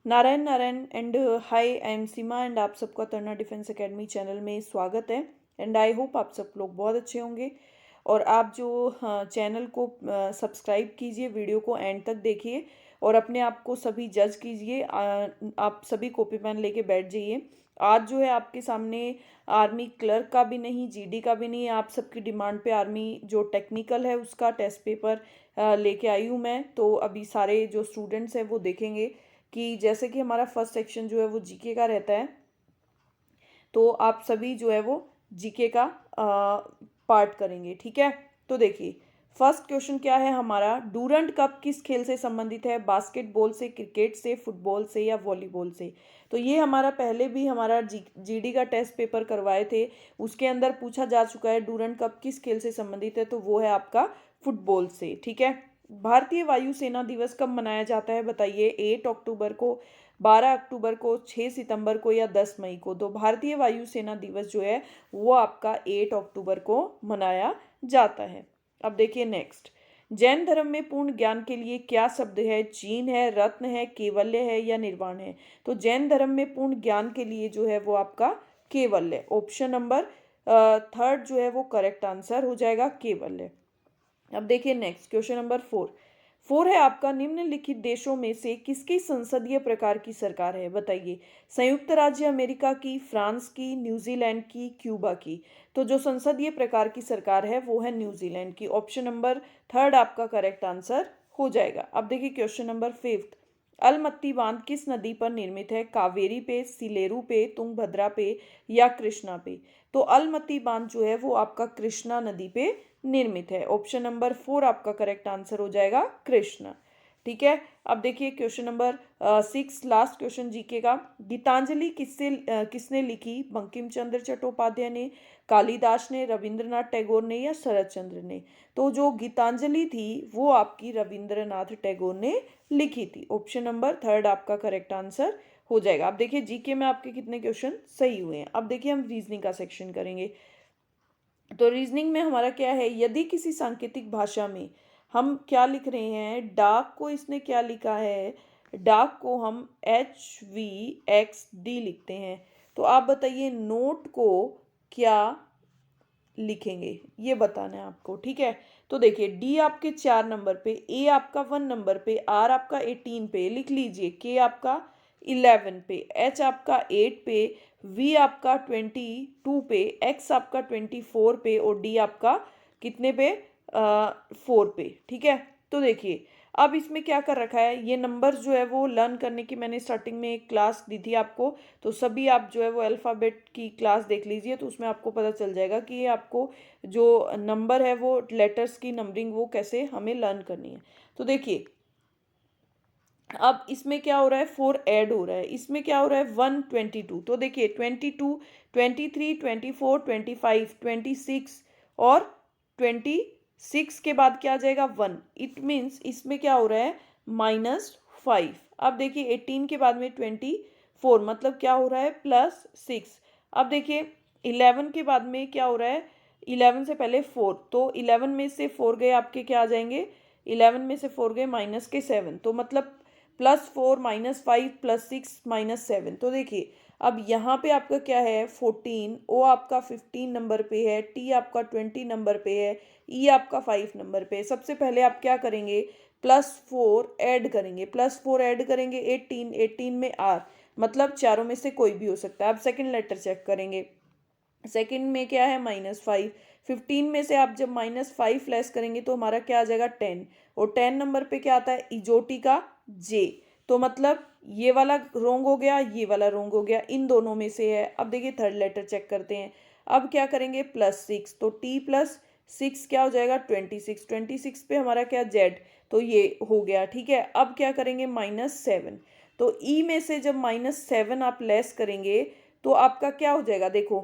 Narayan Narayan and hi, I am Seema and आप सबका तरना defence academy channel में स्वागत है। एंड आई होप आप सब लोग बहुत अच्छे होंगे। और आप जो चैनल को सब्सक्राइब कीजिए, वीडियो को एंड तक देखिए और अपने आप को सभी जज कीजिए। आप सभी कॉपी पेन लेके बैठ जाइए। आज जो है आपके सामने आर्मी क्लर्क का भी नहीं, जीडी का भी नहीं, आप सबकी डिमांड पे आर्मी जो टेक्निकल है उसका टेस्ट पेपर लेके आई हूँ मैं। तो अभी सारे जो स्टूडेंट्स हैं वो देखेंगे कि जैसे कि हमारा फर्स्ट सेक्शन जो है वो जीके का रहता है, तो आप सभी जो है वो जीके का पार्ट करेंगे। ठीक है, तो देखिए फर्स्ट क्वेश्चन क्या है हमारा, डूरंट कप किस खेल से संबंधित है? बास्केटबॉल से, क्रिकेट से, फुटबॉल से या वॉलीबॉल से? तो ये हमारा पहले भी हमारा जीडी का टेस्ट पेपर करवाए थे, उसके अंदर पूछा जा चुका है डूरंट कप किस खेल से संबंधित है, तो वो है आपका फुटबॉल से। ठीक है, भारतीय वायुसेना दिवस कब मनाया जाता है बताइए? 8 अक्टूबर को, 12 अक्टूबर को, 6 सितंबर को या 10 मई को? तो भारतीय वायुसेना दिवस जो है वो आपका 8 अक्टूबर को मनाया जाता है। अब देखिए नेक्स्ट, जैन धर्म में पूर्ण ज्ञान के लिए क्या शब्द है? चीन है, रत्न है, केवल्य है या निर्वाण है? तो जैन धर्म में पूर्ण ज्ञान के लिए जो है वो आपका केवल्य, ऑप्शन नंबर थर्ड जो है वो करेक्ट आंसर हो जाएगा, केवल्य। अब देखिए नेक्स्ट क्वेश्चन नंबर 4 है आपका, निम्नलिखित देशों में से किसकी संसदीय प्रकार की सरकार है बताइए? संयुक्त राज्य अमेरिका की, फ्रांस की, न्यूजीलैंड की, क्यूबा की? तो जो संसदीय प्रकार की सरकार है वो है न्यूजीलैंड की, ऑप्शन नंबर थर्ड आपका करेक्ट आंसर हो जाएगा। अब देखिए क्वेश्चन नंबर 5, अलमत्ती बांध किस नदी पर निर्मित है? कावेरी पे, सिलेरू पे, तुंगभद्रा पे या कृष्णा पे? तो अलमत्ती बांध जो है वो आपका कृष्णा नदी पे निर्मित है, ऑप्शन नंबर 4 आपका करेक्ट आंसर हो जाएगा, कृष्णा। ठीक है, अब देखिए question number 6, last question GK का, गीतांजलि किसने लिखी? बंकिम चंद्र चट्टोपाध्याय ने, कालिदास ने, रविंद्रनाथ टैगोर ने या शरद चंद्र ने? तो जो गीतांजलि थी वो आपकी रविंद्रनाथ टैगोर ने लिखी थी, ऑप्शन नंबर थर्ड आपका करेक्ट आंसर हो जाएगा। अब देखिए जीके में आपके कितने क्वेश्चन सही हुए हैं। अब देखिए हम रीजनिंग का सेक्शन करेंगे। तो रीजनिंग में हमारा क्या है, यदि किसी सांकेतिक भाषा में हम क्या लिख रहे हैं, डाक को इसने क्या लिखा है, डाक को हम HVXD लिखते हैं, तो आप बताइए नोट को क्या लिखेंगे, ये बताना है आपको। ठीक है, तो देखिए डी आपके 4 नंबर पे, ए आपका 1 नंबर पे, आर आपका 18 पे लिख लीजिए, के आपका 11 पे, एच आपका 8 पे, वी आपका 22 पे, एक्स आपका 24 पे और डी आपका कितने पे? 4 पे। ठीक है, तो देखिए अब इसमें क्या कर रखा है, ये नंबर जो है वो लर्न करने की मैंने स्टार्टिंग में एक क्लास दी थी आपको, तो सभी आप जो है वो अल्फ़ाबेट की क्लास देख लीजिए, तो उसमें आपको पता चल जाएगा कि ये आपको जो नंबर है वो लेटर्स की नंबरिंग वो कैसे हमें लर्न करनी है। तो देखिए अब इसमें क्या हो रहा है, 4 ऐड हो रहा है, इसमें क्या हो रहा है 122, तो देखिए 22, 23, 24, 25, 26 और 26 के बाद क्या आ जाएगा 1, इट मीन्स इसमें क्या हो रहा है -5। अब देखिए 18 के बाद में 24, मतलब क्या हो रहा है +6। अब देखिए 11 के बाद में क्या हो रहा है, 11 से पहले 4, तो 11 में से 4 गए आपके क्या आ जाएंगे, 11 में से 4 गए -7, तो मतलब +4 -5 +6 -7। तो देखिए अब यहाँ पे आपका क्या है 14, ओ आपका 15 नंबर पे है, टी आपका 20 नंबर पे है, ई आपका 5 नंबर पे है। सबसे पहले आप क्या करेंगे, +4 ऐड करेंगे, +4 ऐड करेंगे 18, 18 में आर, मतलब चारों में से कोई भी हो सकता है। अब सेकंड लेटर चेक करेंगे, सेकंड में क्या है -5, 15 में से आप जब -5 लेस करेंगे तो हमारा क्या आ जाएगा 10, और 10 नंबर पे क्या आता है इजोटी का जे, तो मतलब ये वाला रोंग हो गया, ये वाला रोंग हो गया, इन दोनों में से है। अब देखिए थर्ड लेटर चेक करते हैं, अब क्या करेंगे +6, तो T+6 क्या हो जाएगा 26, 26 पे हमारा क्या जेड, तो ये हो गया। ठीक है, अब क्या करेंगे -7, तो ई में से जब -7 आप लेस करेंगे तो आपका क्या हो जाएगा, देखो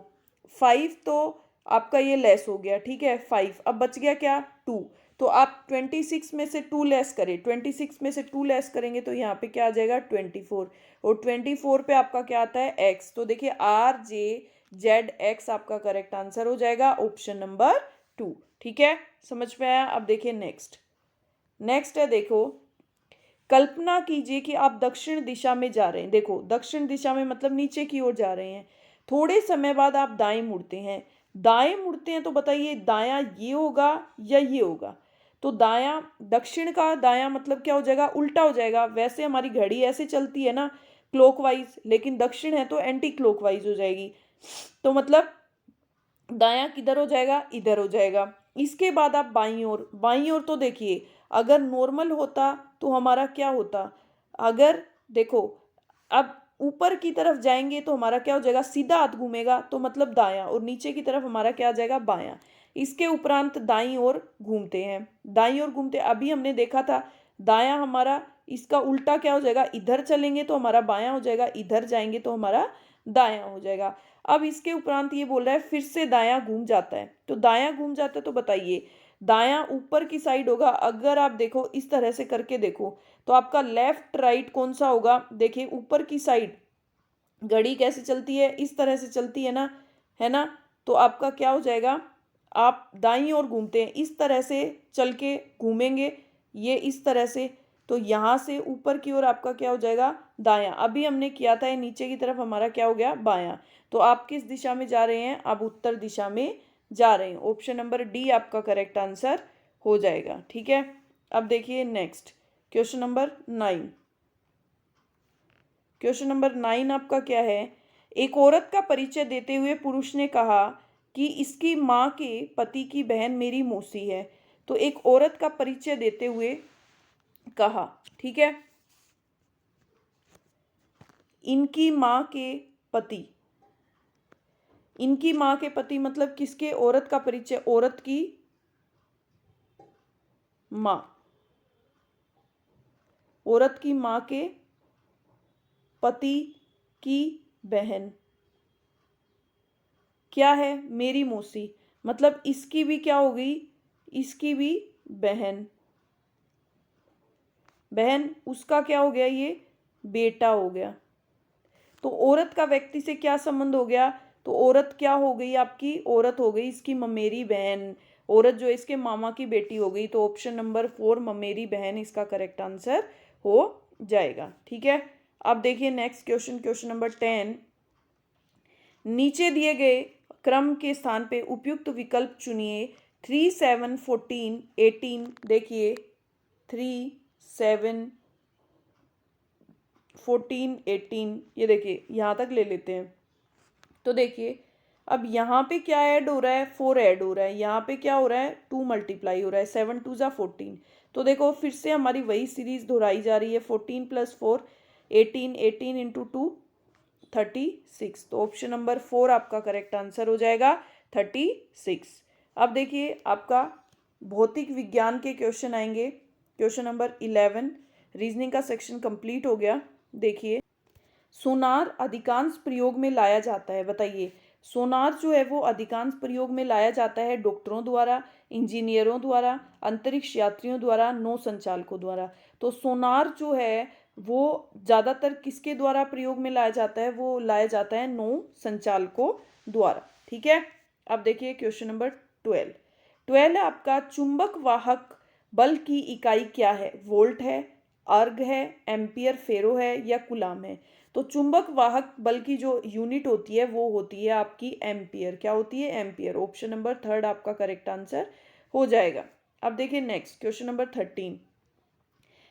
5 तो आपका ये लेस हो गया। ठीक है, 5, अब बच गया क्या 2, तो आप 26 में से 2 लेस करें, 26 में से 2 लेस करेंगे तो यहाँ पे क्या आ जाएगा 24, और 24 पे आपका क्या आता है एक्स, तो देखिए RJZX आपका करेक्ट आंसर हो जाएगा, ऑप्शन नंबर 2। ठीक है, समझ में आया? अब देखिए नेक्स्ट, नेक्स्ट है देखो, कल्पना कीजिए कि आप दक्षिण दिशा में जा रहे हैं। देखो दक्षिण दिशा में मतलब नीचे की ओर जा रहे हैं। थोड़े समय बाद आप दाएं मुड़ते हैं। दाएं मुड़ते हैं तो बताइए दायां ये होगा या ये होगा। तो दायां, दक्षिण का दायां मतलब क्या हो जाएगा, उल्टा हो जाएगा। वैसे हमारी घड़ी ऐसे चलती है ना क्लॉकवाइज, लेकिन दक्षिण है तो एंटी क्लॉकवाइज हो जाएगी। तो मतलब दायां किधर हो जाएगा, इधर हो जाएगा। इसके बाद आप बाईं ओर, बाईं ओर तो देखिए अगर नॉर्मल होता तो हमारा क्या होता, अगर देखो अब ऊपर की तरफ जाएंगे तो हमारा क्या हो जाएगा, सीधा हाथ घूमेगा तो मतलब दायां, और नीचे की तरफ हमारा क्या आ जाएगा, बायां। इसके उपरांत दाईं ओर घूमते हैं, दाईं ओर घूमते, अभी हमने देखा था दायां हमारा, इसका उल्टा क्या हो जाएगा, इधर चलेंगे तो हमारा बायां हो जाएगा, इधर जाएंगे तो हमारा दायां हो जाएगा। अब इसके उपरांत ये बोल रहा है फिर से दायां घूम जाता है, तो दायां घूम जाता है तो बताइए दायां ऊपर की साइड होगा। अगर आप देखो इस तरह से करके देखो तो आपका लेफ्ट राइट कौन सा होगा, देखिए ऊपर की साइड घड़ी कैसे चलती है, इस तरह से चलती है ना, है ना। तो आपका क्या हो जाएगा, आप दाईं ओर घूमते हैं, इस तरह से चल के घूमेंगे, ये इस तरह से, तो यहाँ से ऊपर की ओर आपका क्या हो जाएगा, दायां। अभी हमने किया था ये नीचे की तरफ हमारा क्या हो गया, बायां। तो आप किस दिशा में जा रहे हैं, आप उत्तर दिशा में जा रहे हैं। ऑप्शन नंबर डी आपका करेक्ट आंसर हो जाएगा। ठीक है, अब देखिए next question number 9। Question number 9 आपका क्या है, एक औरत का परिचय देते हुए पुरुष ने कहा कि इसकी माँ के पति की बहन मेरी मौसी है। तो एक औरत का परिचय देते हुए कहा, ठीक है, इनकी माँ के पति, इनकी माँ के पति मतलब किसके, औरत का परिचय, औरत की माँ, औरत की माँ के पति की बहन क्या है, मेरी मौसी, मतलब इसकी भी क्या हो गई, इसकी भी बहन, बहन उसका क्या हो गया, ये बेटा हो गया। तो औरत का व्यक्ति से क्या संबंध हो गया, तो औरत क्या हो गई आपकी, औरत हो गई इसकी ममेरी बहन, औरत जो है इसके मामा की बेटी हो गई। तो ऑप्शन नंबर 4 ममेरी बहन इसका करेक्ट आंसर हो जाएगा। ठीक है, अब देखिए नेक्स्ट क्वेश्चन, क्वेश्चन नंबर 10। नीचे दिए गए क्रम के स्थान पे उपयुक्त विकल्प चुनिए। 3, 7, 14, 18, देखिए 3, 7, 14, 18, ये देखिए यहाँ तक ले लेते हैं। तो देखिए अब यहाँ पे क्या ऐड हो रहा है, 4 ऐड हो रहा है, यहाँ पे क्या हो रहा है, 2 मल्टीप्लाई हो रहा है, 7 2 जा 14। तो देखो फिर से हमारी वही सीरीज दोहराई जा रही है, 14 + 4 18, 18 × 2 36। तो ऑप्शन नंबर 4 आपका करेक्ट आंसर हो जाएगा 36। अब देखिए आपका भौतिक विज्ञान के क्वेश्चन आएंगे। क्वेश्चन नंबर 11, रीजनिंग का सेक्शन कंप्लीट हो गया। देखिए सोनार अधिकांश प्रयोग में लाया जाता है, बताइए सोनार जो है वो अधिकांश प्रयोग में लाया जाता है डॉक्टरों द्वारा, इंजीनियरों द्वारा, अंतरिक्ष यात्रियों द्वारा, नौ संचालकों द्वारा। तो सोनार जो है वो ज़्यादातर किसके द्वारा प्रयोग में लाया जाता है, वो लाया जाता है नौ संचालकों द्वारा। ठीक है, अब देखिए क्वेश्चन नंबर 12 आपका चुंबक वाहक बल की इकाई क्या है, वोल्ट है, अर्ग है, एम्पियर फेरो है या कूलाम है। तो चुंबक वाहक बल की जो यूनिट होती है वो होती है आपकी एम्पियर, क्या होती है, एम्पियर। ऑप्शन नंबर 3 आपका करेक्ट आंसर हो जाएगा। अब देखिए नेक्स्ट क्वेश्चन नंबर 13।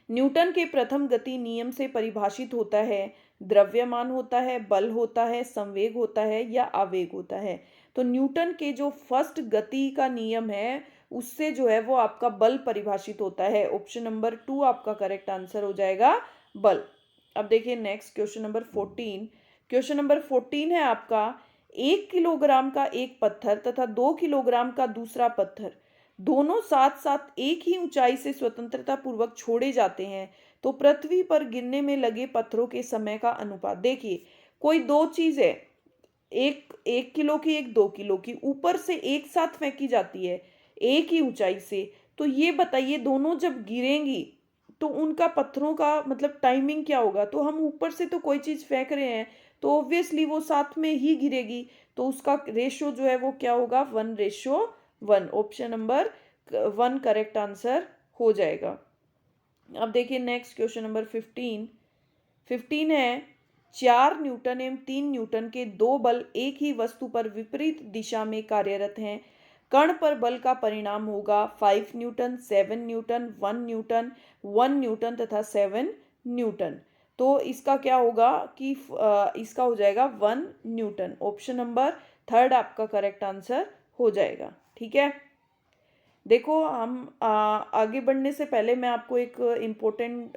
न्यूटन के प्रथम गति नियम से परिभाषित होता है, द्रव्यमान होता है, बल होता है, संवेग होता है या आवेग होता है। तो न्यूटन के जो फर्स्ट गति का नियम है उससे जो है वो आपका बल परिभाषित होता है। ऑप्शन नंबर 2 आपका करेक्ट आंसर हो जाएगा बल। अब देखिए next question number 14। Question number 14 है आपका 1 किलोग्राम का एक पत्थर तथा 2 किलोग्राम का दूसरा पत्थर दोनों साथ साथ एक ही ऊंचाई से स्वतंत्रता पूर्वक छोड़े जाते हैं तो पृथ्वी पर गिरने में लगे पत्थरों के समय का अनुपात। देखिए कोई दो चीज है, एक 1 किलो की, एक 2 किलो की, ऊपर से एक साथ फेंकी जाती है एक ही ऊंचाई से। तो ये बताइए दोनों जब गिरेंगी तो उनका पत्थरों का मतलब टाइमिंग क्या होगा। तो हम ऊपर से तो कोई चीज फेंक रहे हैं तो ऑब्वियसली वो साथ में ही गिरेगी, तो उसका रेशो जो है वो क्या होगा, 1:1। ऑप्शन नंबर 1 करेक्ट आंसर हो जाएगा। अब देखिए नेक्स्ट क्वेश्चन नंबर 15 है 4 न्यूटन एवं 3 न्यूटन के दो बल एक ही वस्तु पर विपरीत दिशा में कार्यरत हैं। कण पर बल का परिणाम होगा 5 न्यूटन, 7 न्यूटन, 1 न्यूटन, 1 न्यूटन तथा 7 न्यूटन। तो इसका क्या होगा कि इसका हो जाएगा 1 न्यूटन। ऑप्शन नंबर थर्ड आपका करेक्ट आंसर हो जाएगा। ठीक है, देखो हम आगे बढ़ने से पहले मैं आपको एक इम्पोर्टेंट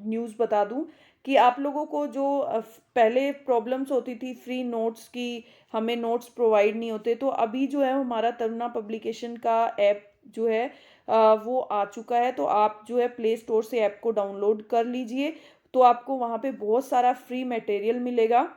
न्यूज़ बता दूं कि आप लोगों को जो पहले प्रॉब्लम्स होती थी फ्री नोट्स की, हमें नोट्स प्रोवाइड नहीं होते, तो अभी जो है हमारा तरुणा पब्लिकेशन का ऐप जो है वो आ चुका है। तो आप जो है प्ले स्टोर से ऐप को डाउनलोड कर लीजिए, तो आपको वहाँ पे बहुत सारा फ्री मटेरियल मिलेगा।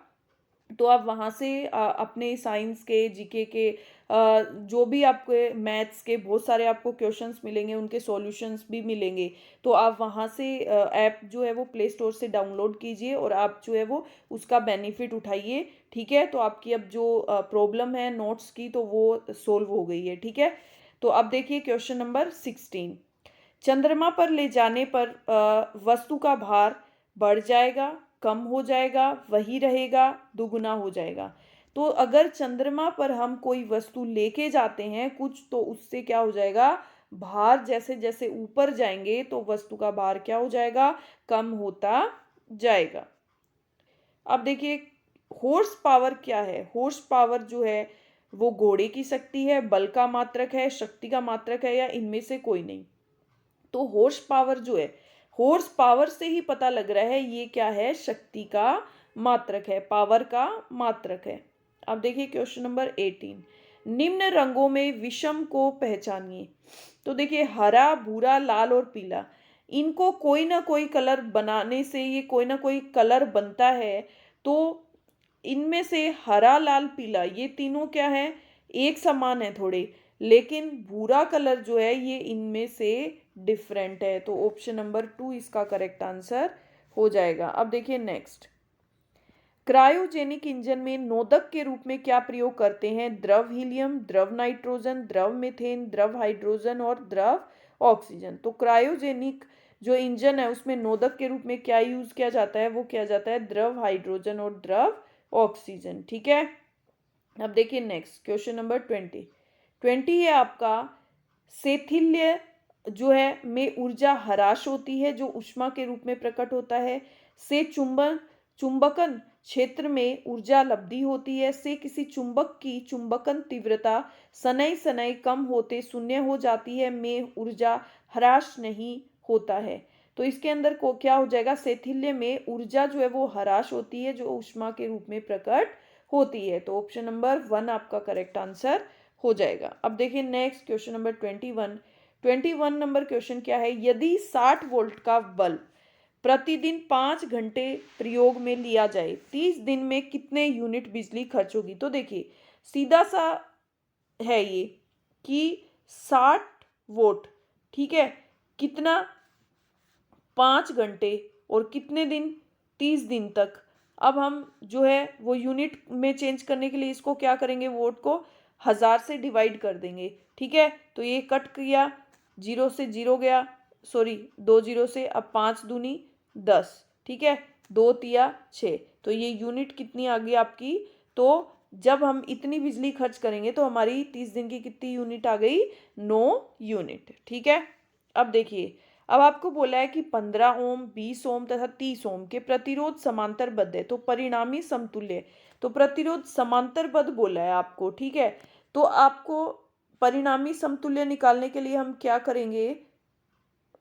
तो आप वहाँ से अपने साइंस के, जीके के, जो भी आपके मैथ्स के बहुत सारे आपको क्वेश्चंस मिलेंगे, उनके सॉल्यूशंस भी मिलेंगे। तो आप वहाँ से ऐप जो है वो प्ले स्टोर से डाउनलोड कीजिए और आप जो है वो उसका बेनिफिट उठाइए। ठीक है, तो आपकी अब जो प्रॉब्लम है नोट्स की तो वो सोल्व हो गई है। ठीक है, तो अब देखिए क्वेश्चन नंबर 16। चंद्रमा पर ले जाने पर वस्तु का भार बढ़ जाएगा, कम हो जाएगा, वही रहेगा, दुगुना हो जाएगा। तो अगर चंद्रमा पर हम कोई वस्तु लेके जाते हैं कुछ, तो उससे क्या हो जाएगा, भार जैसे जैसे ऊपर जाएंगे तो वस्तु का भार क्या हो जाएगा, कम होता जाएगा। अब देखिए हॉर्स पावर क्या है। हॉर्स पावर जो है वो घोड़े की शक्ति है, बल का मात्रक है, शक्ति का मात्रक है, या इनमें से कोई नहीं। तो हॉर्स पावर जो है, हॉर्स पावर से ही पता लग रहा है ये क्या है, शक्ति का मात्रक है, पावर का मात्रक है। अब देखिए क्वेश्चन नंबर 18। निम्न रंगों में विषम को पहचानिए। तो देखिए हरा, भूरा, लाल और पीला, इनको कोई ना कोई कलर बनाने से ये कोई ना कोई कलर बनता है। तो इनमें से हरा, लाल, पीला ये तीनों क्या है, एक समान है थोड़े, लेकिन भूरा कलर जो है ये इनमें से डिफरेंट है। तो ऑप्शन नंबर 2 इसका करेक्ट आंसर हो जाएगा। अब देखिए नेक्स्ट, क्रायोजेनिक इंजन में नोदक के रूप में क्या प्रयोग करते हैं। द्रव हीलियम, द्रव नाइट्रोजन, द्रव मीथेन, द्रव हाइड्रोजन और द्रव ऑक्सीजन। तो क्रायोजेनिक जो इंजन है उसमें नोदक के रूप में क्या यूज किया जाता है, वो किया जाता है द्रव हाइड्रोजन और द्रव ऑक्सीजन। ठीक है, अब देखिए नेक्स्ट क्वेश्चन नंबर 20 है आपका, सेथिल्य जो है में ऊर्जा ह्रास होती है जो ऊष्मा के रूप में प्रकट होता है। से चुंबकन क्षेत्र में ऊर्जा लब्धि होती है। से किसी चुंबक की चुंबकन तीव्रता शनै शनै कम होते शून्य हो जाती है। में ऊर्जा ह्रास नहीं होता है। तो इसके अंदर को क्या हो जाएगा, सेथिल्य में ऊर्जा जो है वो ह्रास होती है जो ऊष्मा के रूप में प्रकट होती है। तो ऑप्शन नंबर 1 आपका करेक्ट आंसर हो जाएगा। अब देखिए next question number 21 number question क्या है, यदि 60 वोल्ट का बल्ब प्रतिदिन 5 घंटे प्रयोग में लिया जाए 30 दिन में कितने यूनिट बिजली खर्च होगी। तो देखिए सीधा सा है ये कि 60 वोट, ठीक है, कितना 5 घंटे और कितने दिन, 30 दिन तक। अब हम जो है वो यूनिट में चेंज करने के लिए इसको क्या करेंगे, वोट को 1000 से डिवाइड कर देंगे। ठीक है, तो ये कट किया, 0 से 0 गया, सॉरी 2 0 से, अब 5 दूनी 10, ठीक है, 2 तिया 6, तो ये यूनिट कितनी आ गई आपकी। तो जब हम इतनी बिजली खर्च करेंगे तो हमारी 30 दिन की कितनी यूनिट आ गई, 9 यूनिट। ठीक है, अब देखिए अब आपको बोला है कि 15 ओम, 20 ओम तथा 30 ओम के प्रतिरोध समांतरबद्ध है, तो परिणामी समतुल्य। तो प्रतिरोध समांतरबद्ध बोला है आपको। ठीक है, तो आपको परिणामी समतुल्य निकालने के लिए हम क्या करेंगे,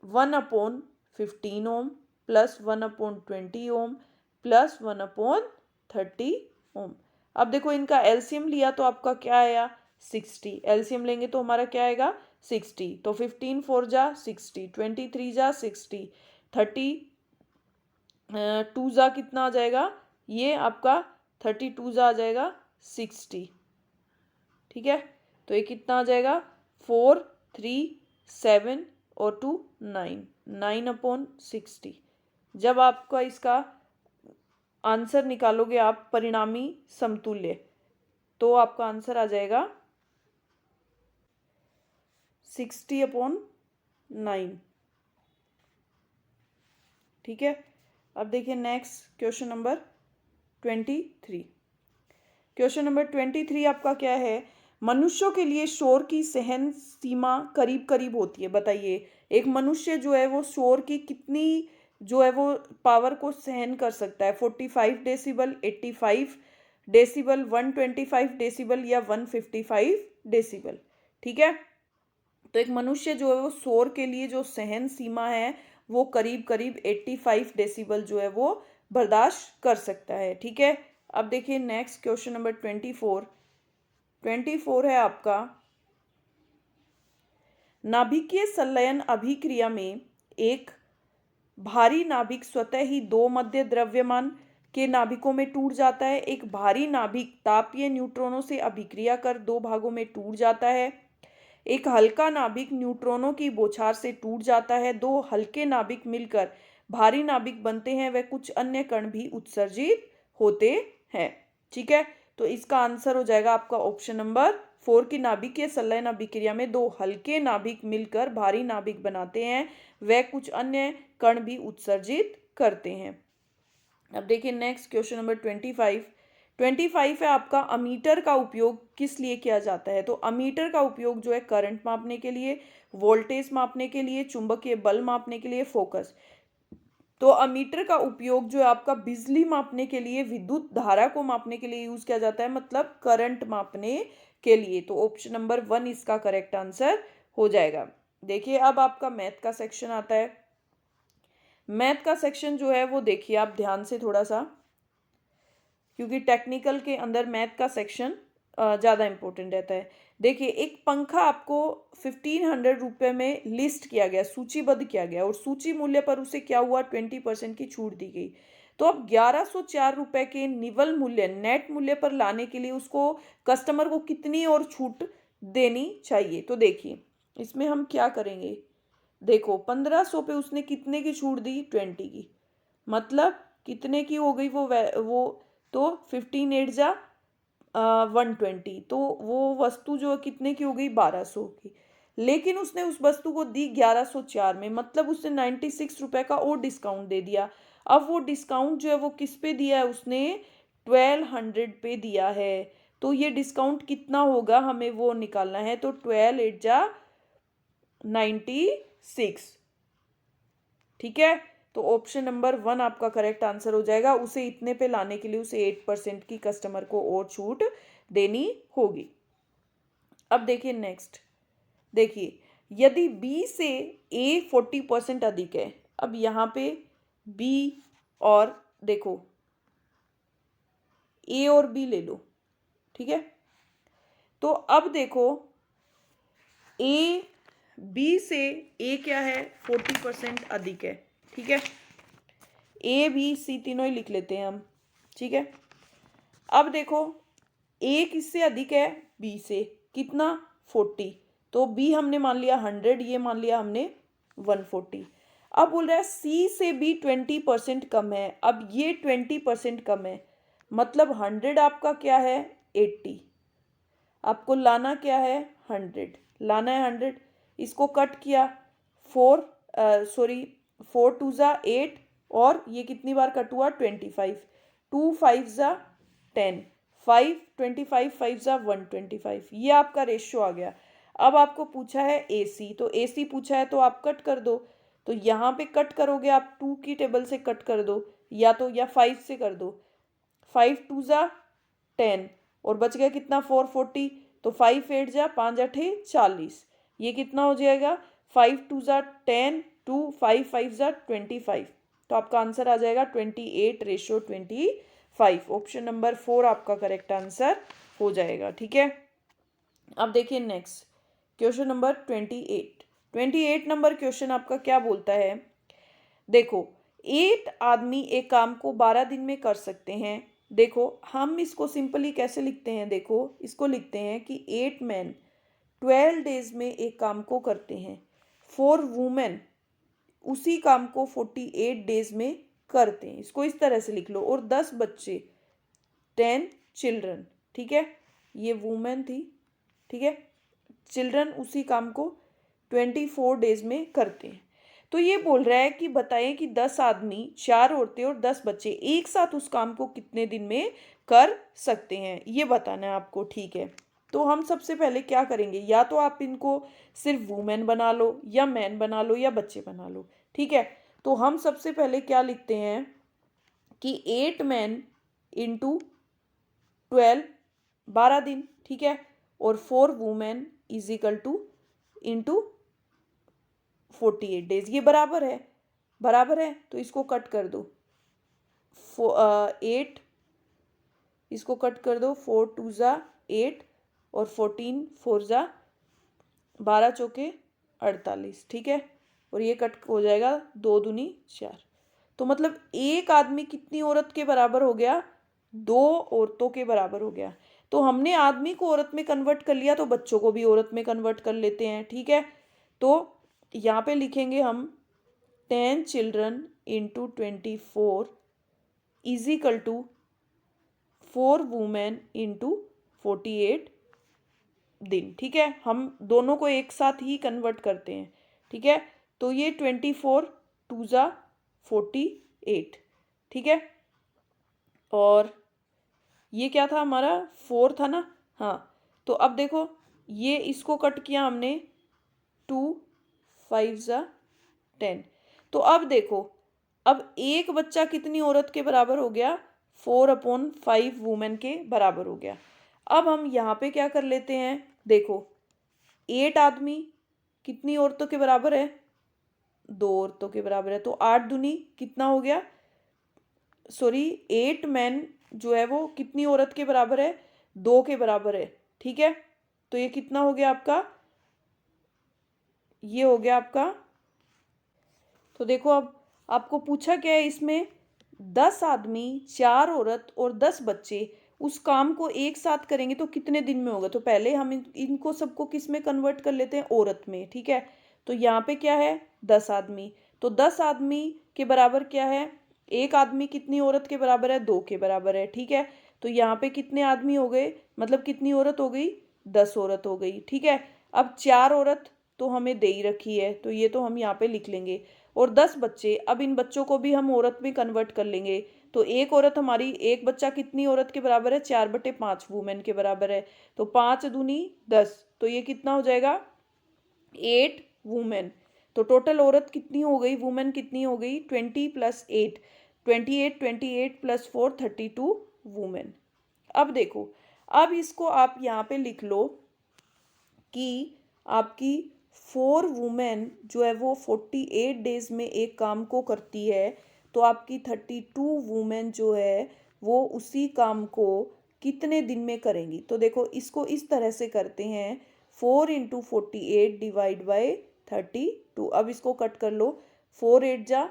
1/15 ओम प्लस 1/20 ओम प्लस 1/30 ओम। अब देखो इनका एलसीएम लिया तो आपका क्या आया, 60। एलसीएम लेंगे तो हमारा क्या आएगा, 60। तो 15 4 जा 60, 23 जा 60, 32 जा कितना आ जाएगा, ये आपका 32 जा आ जाएगा 60। ठीक है, तो ये कितना आ जाएगा, 4 3 7 और 2 9, 9/60। जब आपका इसका आंसर निकालोगे आप परिणामी समतुल्य, तो आपका आंसर आ जाएगा 60/9। ठीक है। अब देखिए next question number 23। Question number 23 आपका क्या है, मनुष्यों के लिए शोर की सहन सीमा करीब करीब होती है। बताइए एक मनुष्य जो है वो शोर की कितनी जो है वो पावर को सहन कर सकता है, 45 डेसिबल, 85 डेसिबल, 125 डेसिबल या 155 डेसिबल। ठीक है, तो एक मनुष्य जो है वो शोर के लिए जो सहन सीमा है वो करीब करीब 85 डेसिबल जो है वो बर्दाश्त कर सकता है। ठीक है, अब देखिए नेक्स्ट क्वेश्चन नंबर 24 है आपका, नाभिकीय संलयन अभिक्रिया में एक भारी नाभिक स्वतः ही दो मध्य द्रव्यमान के नाभिकों में टूट जाता है। एक भारी नाभिक तापीय न्यूट्रॉनों से अभिक्रिया कर दो भागों में टूट जाता है। एक हल्का नाभिक न्यूट्रॉनों की बौछार से टूट जाता है। दो हल्के नाभिक मिलकर भारी नाभिक बनते हैं, वे कुछ अन्य कण भी उत्सर्जित होते हैं। ठीक है, तो इसका आंसर हो जाएगा आपका ऑप्शन नंबर 4 की नाभिकीय संलयन अभिक्रिया में दो हल्के नाभिक मिलकर भारी नाभिक बनाते हैं, वे कुछ अन्य कण भी उत्सर्जित करते हैं। अब देखिए नेक्स्ट क्वेश्चन नंबर 25 है आपका, अमीटर का उपयोग किस लिए किया जाता है। तो अमीटर का उपयोग जो है करंट मापने के लिए, वोल्टेज मापने के लिए, चुंबकीय बल मापने के लिए, फोकस। तो अमीटर का उपयोग जो है आपका बिजली मापने के लिए, विद्युत धारा को मापने के लिए यूज किया जाता है, मतलब करंट मापने के लिए। तो ऑप्शन नंबर 1 इसका करेक्ट आंसर हो जाएगा। देखिए अब आपका मैथ का सेक्शन आता है। मैथ का सेक्शन जो है वो देखिए आप ध्यान से थोड़ा सा, क्योंकि टेक्निकल के अंदर मैथ का सेक्शन ज़्यादा इंपॉर्टेंट रहता है। देखिए एक पंखा आपको 1500 रुपये में लिस्ट किया गया, सूचीबद्ध किया गया, और सूची मूल्य पर उसे क्या हुआ, 20% की छूट दी गई। तो अब 1104 रुपये के निवल मूल्य, नेट मूल्य पर लाने के लिए उसको कस्टमर को कितनी और छूट देनी चाहिए। तो देखिए इसमें हम क्या करेंगे, देखो 1500 पे उसने कितने की छूट दी, 20 की, मतलब कितने की हो गई वो तो 15 8 जा 120, तो वो वस्तु जो कितने की हो गई, 1200 की। लेकिन उसने उस वस्तु को दी 1104 में, मतलब उसने 96 रुपये का और डिस्काउंट दे दिया। अब वो डिस्काउंट जो है वो किस पे दिया है, उसने 1200 पे दिया है। तो ये डिस्काउंट कितना होगा हमें वो निकालना है। तो 12 8 जा 96। ठीक है, तो ऑप्शन नंबर 1 आपका करेक्ट आंसर हो जाएगा। उसे इतने पे लाने के लिए उसे 8% की कस्टमर को और छूट देनी होगी। अब देखिए नेक्स्ट, देखिए यदि बी से ए 40% अधिक है। अब यहाँ पे बी और देखो ए और बी ले लो। ठीक है, तो अब देखो ए बी से ए क्या है, 40% अधिक है। ठीक है, ए बी सी तीनों ही लिख लेते हैं हम। ठीक है, अब देखो ए किससे अधिक है, बी से, कितना, 40। तो बी हमने मान लिया 100, ये मान लिया हमने 140। अब बोल रहा है सी से बी 20% कम है। अब ये 20% कम है, मतलब 100 आपका क्या है, 80। आपको लाना क्या है, 100 लाना है, 100। इसको कट किया, 4 2 जा 8, और ये कितनी बार कट हुआ, 25। 2 5 जा 10, 5 25, 5 जा 125। ये आपका रेशियो आ गया। अब आपको पूछा है AC, तो AC पूछा है तो आप कट कर दो। तो यहाँ पे कट करोगे आप 2 की टेबल से कट कर दो, या 5 से कर दो। 5 2 जा 10, और बच गया कितना, 440। तो 5 8 जा 5 8 40, ये कितना हो जाएगा, 5 2 जा 10, 2 5 5 जा 25। तो आपका आंसर आ जाएगा 28:25। ऑप्शन नंबर 4 आपका करेक्ट आंसर हो जाएगा। ठीक है, अब देखिए next question number 28 number question आपका क्या बोलता है। देखो 8 आदमी एक काम को 12 दिन में कर सकते हैं। देखो हम इसको सिंपली कैसे लिखते हैं, देखो इसको लिखते हैं कि 8 मैन 12 डेज में एक काम को करते हैं, 4 वुमेन उसी काम को 48 डेज में करते हैं। इसको इस तरह से लिख लो। और 10 बच्चे 10 चिल्ड्रन, ठीक है, ये वुमेन थी, ठीक है, चिल्ड्रन उसी काम को 24 डेज में करते हैं। तो ये बोल रहा है कि बताएं कि 10 आदमी, 4 औरतें और 10 बच्चे एक साथ उस काम को कितने दिन में कर सकते हैं, ये बताना है आपको। ठीक है, तो हम सबसे पहले क्या करेंगे, या तो आप इनको सिर्फ वुमेन बना लो या मैन बना लो या बच्चे बना लो। ठीक है, तो हम सबसे पहले क्या लिखते हैं कि 8 मैन इंटू 12, 12 दिन। ठीक है, और 4 women is equal two into 48 days, ये बराबर है, बराबर है। तो इसको कट कर दो, 8, इसको कट कर दो, 4 2 ज़ा 8 और 14 4 ज़ा 12 चौके 48। ठीक है, और ये कट हो जाएगा, 2 दूनी 4। तो मतलब एक आदमी कितनी औरत के बराबर हो गया, 2 औरतों के बराबर हो गया। तो हमने आदमी को औरत में कन्वर्ट कर लिया, तो बच्चों को भी औरत में कन्वर्ट कर लेते हैं। ठीक है, तो यहाँ पे लिखेंगे हम 10 children into 24 is equal to 4 women into 48 दिन। ठीक है, हम दोनों को एक साथ ही कन्वर्ट करते हैं। ठीक है, तो ये 24 2 ज़ा 48। ठीक है, और ये क्या था हमारा, 4 था ना। हाँ, तो अब देखो, ये इसको कट किया हमने, 2 5 ज़ा 10। तो अब देखो, अब एक बच्चा कितनी औरत के बराबर हो गया, 4/5 वुमेन के बराबर हो गया। अब हम यहाँ पे क्या कर लेते हैं, देखो 8 आदमी कितनी औरतों के बराबर है, 2 औरतों के बराबर है। तो 8 दूनी कितना हो गया, सॉरी 8 मैन जो है वो कितनी औरत के बराबर है, 2 के बराबर है। ठीक है, तो ये कितना हो गया आपका, ये हो गया आपका। तो देखो, अब आपको पूछा क्या है इसमें, 10 आदमी, 4 औरत और 10 बच्चे उस काम को एक साथ करेंगे तो कितने दिन में होगा। तो पहले हम इनको सबको किस में कन्वर्ट कर लेते हैं, औरत में। ठीक है, तो यहाँ पे क्या है, 10 आदमी। तो 10 आदमी के बराबर क्या है, एक आदमी कितनी औरत के बराबर है, 2 के बराबर है। ठीक है, तो यहाँ पे कितने आदमी हो गए, मतलब कितनी औरत हो गई, 10 औरत हो गई। ठीक है, अब 4 औरत तो हमें दे ही रखी है, तो ये तो हम यहाँ पे लिख लेंगे। और 10 बच्चे, अब इन बच्चों को भी हम औरत में कन्वर्ट कर लेंगे। तो एक औरत हमारी, एक बच्चा कितनी औरत के बराबर है, 4/5 वुमेन के बराबर है। तो 5 दूनी 10, तो ये कितना हो जाएगा, 8 वुमेन। तो टोटल औरत कितनी हो गई, वुमेन कितनी हो गई, 20 + 8, 28, 28 + 4 32 वुमेन। अब देखो, अब इसको आप यहाँ पे लिख लो कि आपकी 4 वुमेन जो है वो 48 डेज में एक काम को करती है, तो आपकी 32 वुमेन जो है वो उसी काम को कितने दिन में करेंगी। तो देखो, इसको इस तरह से करते हैं, 4 × 48 डिवाइड बाई 32। अब इसको कट कर लो, 4 8 जा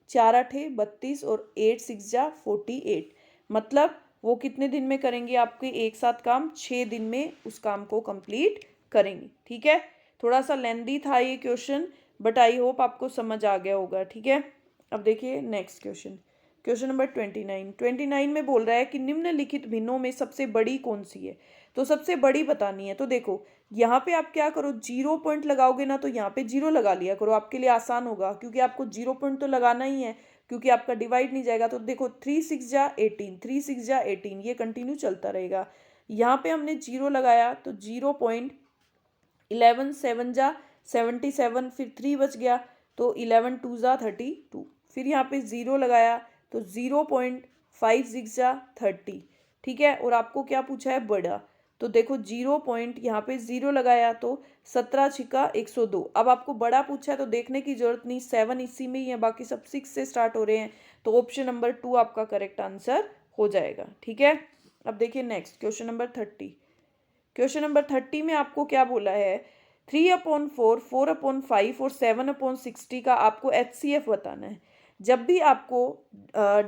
4 8 32 और 8 6 जा 48। मतलब वो कितने दिन में करेंगे आपके एक साथ काम, 6 दिन में उस काम को कंप्लीट करेंगे। ठीक है, थोड़ा सा लेंदी था ये क्वेश्चन, बट आई होप आपको समझ आ गया होगा। ठीक है, अब देखिए नेक्स्ट क्वेश्चन, क्वेश्चन नंबर 29 में बोल रहा है कि निम्नलिखित भिन्नों में सबसे बड़ी कौन सी है। तो सबसे बड़ी बतानी है। तो देखो, यहाँ पे आप क्या करो, 0 पॉइंट लगाओगे ना, तो यहाँ पे 0 लगा लिया करो, आपके लिए आसान होगा, क्योंकि आपको 0 पॉइंट तो लगाना ही है, क्योंकि आपका डिवाइड नहीं जाएगा। तो देखो 3 6 जा 18, 3 6 जा 18, ये कंटिन्यू चलता रहेगा। यहाँ पे हमने 0 लगाया, तो 0.11 7 जा 77, फिर 3 बच गया, तो 11 2 जा 32। फिर यहाँ पे 0 लगाया, तो 0.56 जा 30। ठीक है, और आपको क्या पूछा है, बड़ा। तो देखो 0 पॉइंट, यहाँ पे 0 लगाया, तो 17 छिका 102। अब आपको बड़ा पूछा है तो देखने की जरूरत नहीं, 7 इसी में ही है, बाकी सब 6 से स्टार्ट हो रहे हैं। तो ऑप्शन नंबर 2 आपका करेक्ट आंसर हो जाएगा। ठीक है, अब देखिए next question number 30। Question number 30 में आपको क्या बोला है, 3/4, 4/5 और 7/60 का आपको HCF बताना है। जब भी आपको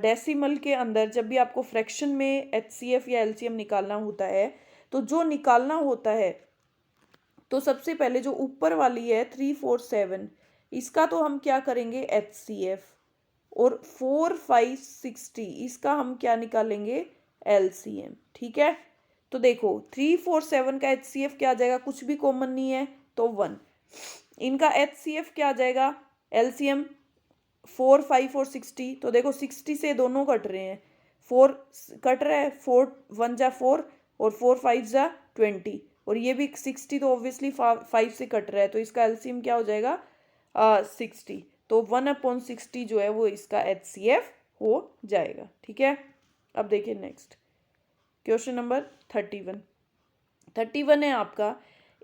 डेसिमल के अंदर, जब भी आपको फ्रैक्शन में HCF या LCM निकालना होता है, तो जो निकालना होता है, तो सबसे पहले जो ऊपर वाली है 3 4 7, इसका तो हम क्या करेंगे, HCF। और 4 5 60, इसका हम क्या निकालेंगे, LCM। ठीक है, तो देखो 3 4 7 का HCF क्या आ जाएगा, कुछ भी कॉमन नहीं है, तो 1। इनका HCF क्या आ जाएगा, एलसीएम 4, 5 और 60, तो देखो 60 से दोनों कट रहे हैं, 4 कट रहा है, 4 1 जा 4 और 4 5 जा 20, और ये भी 60 तो ऑब्वियसली 5 से कट रहा है, तो इसका एलसीएम क्या हो जाएगा 60, तो 1/60 जो है वो इसका HCF हो जाएगा। ठीक है, अब देखिए नेक्स्ट क्वेश्चन नंबर 31 है आपका,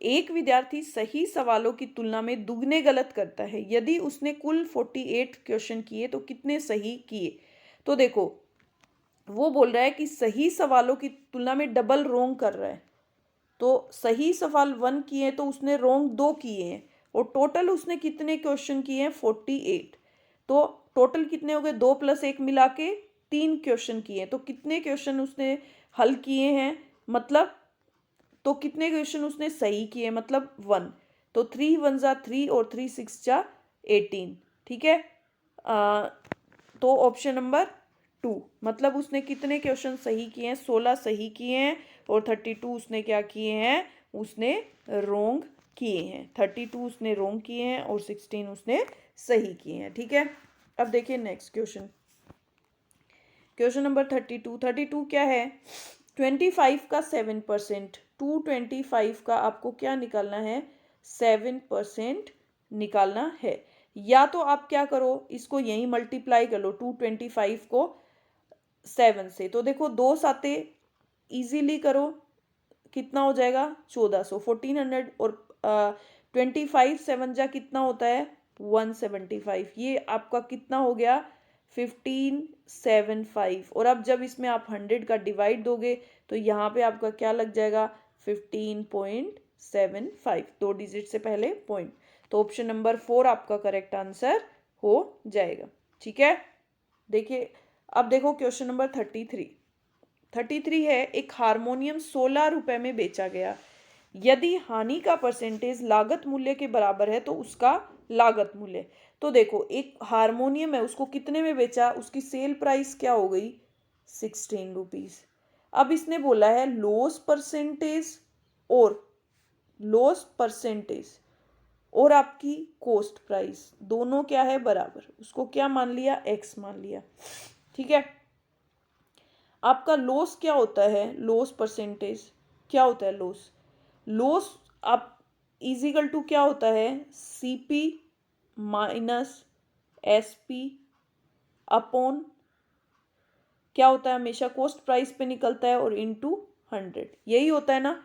एक विद्यार्थी सही सवालों की तुलना में दुगने गलत करता है, यदि उसने कुल 48 क्वेश्चन किए तो कितने सही किए। तो देखो वो बोल रहा है कि सही सवालों की तुलना में डबल रोंग कर रहा है, तो सही सवाल 1 किए तो उसने रोंग 2 किए हैं, और टोटल उसने कितने क्वेश्चन किए हैं 48, तो टोटल कितने हो गए 2 + 1 मिला के 3 क्वेश्चन किए, तो कितने क्वेश्चन उसने हल किए हैं, मतलब तो कितने क्वेश्चन उसने सही किए मतलब 1, तो 3 1 जा 3 और 3 6 जा 18। ठीक है, तो ऑप्शन नंबर 2, मतलब उसने कितने क्वेश्चन सही किए हैं 16 सही किए हैं, और 32 उसने क्या किए हैं, उसने रोंग किए हैं, 32 उसने रोंग किए हैं और 16 उसने सही किए हैं। ठीक है, अब देखिए नेक्स्ट क्वेश्चन नंबर 32 क्या है, 25 का 7%, 225 का आपको क्या निकालना है 7% निकालना है, या तो आप क्या करो इसको यहीं मल्टीप्लाई कर लो 225 को 7 से, तो देखो 2 साते इजीली करो, कितना हो जाएगा 1400 1400, और 25 7 जा कितना होता है 175, ये आपका कितना हो गया 1575, और अब जब इसमें आप 100 का डिवाइड दोगे तो यहाँ पे आपका क्या लग जाएगा 15.75, 2 डिजिट से पहले पॉइंट, तो ऑप्शन नंबर 4 आपका करेक्ट आंसर हो जाएगा। ठीक है, देखिए अब देखो क्वेश्चन नंबर 33 है, एक हारमोनियम 16 रुपए में बेचा गया, यदि हानि का परसेंटेज लागत मूल्य के बराबर है तो उसका लागत मूल्य, तो देखो एक हारमोनियम है उसको कितने में बेचा, उसकी सेल प्राइस क्या हो गई 16 रुपीज, अब इसने बोला है लॉस परसेंटेज और आपकी कॉस्ट प्राइस दोनों क्या है बराबर, उसको क्या मान लिया x मान लिया। ठीक है, आपका लॉस क्या होता है, लॉस परसेंटेज क्या होता है, लॉस आप इजिकल टू क्या होता है CP माइनस SP अपॉन क्या होता है, हमेशा कॉस्ट प्राइस पे निकलता है और इनटू 100, यही होता है ना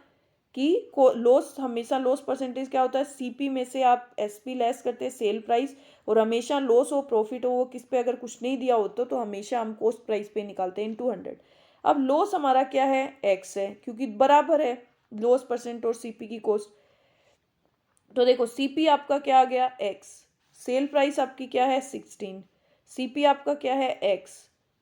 कि लॉस हमेशा लॉस परसेंटेज क्या होता है CP में से आप SP लेस करते हैं सेल प्राइस, और हमेशा लॉस हो प्रॉफिट हो वो किस पे अगर कुछ नहीं दिया होता तो हमेशा हम कॉस्ट प्राइस पे निकालते हैं इनटू 100। अब लॉस हमारा क्या है x है, क्योंकि बराबर है लॉस परसेंट और CP की कॉस्ट, तो देखो CP आपका क्या आ गया x, सेल प्राइस आपकी क्या है 16, CP आपका क्या है x,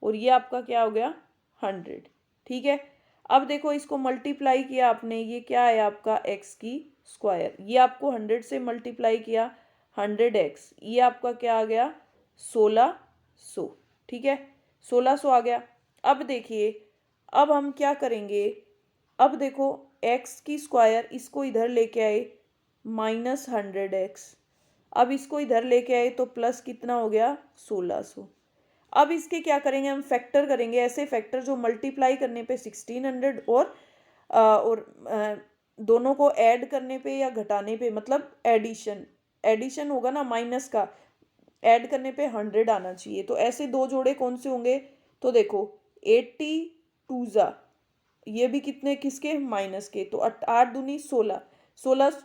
और ये आपका क्या हो गया 100। ठीक है, अब देखो इसको मल्टीप्लाई किया आपने, ये क्या है आपका x की स्क्वायर, ये आपको 100 से मल्टीप्लाई किया 100x, ये आपका क्या आ गया 1600। ठीक है, 1600 आ गया। अब देखिए अब हम क्या करेंगे, अब देखो x की स्क्वायर इसको इधर लेके आए -100x, अब इसको इधर लेके आए तो प्लस कितना हो गया 1600। अब इसके क्या करेंगे हम फैक्टर करेंगे, ऐसे फैक्टर जो मल्टीप्लाई करने पे 1600 और दोनों को ऐड करने पे या घटाने पे मतलब एडिशन होगा ना माइनस का, ऐड करने पे 100 आना चाहिए, तो ऐसे दो जोड़े कौन से होंगे, तो देखो 82 जा ये भी कितने किसके माइनस के, तो 8 दूनी 16 16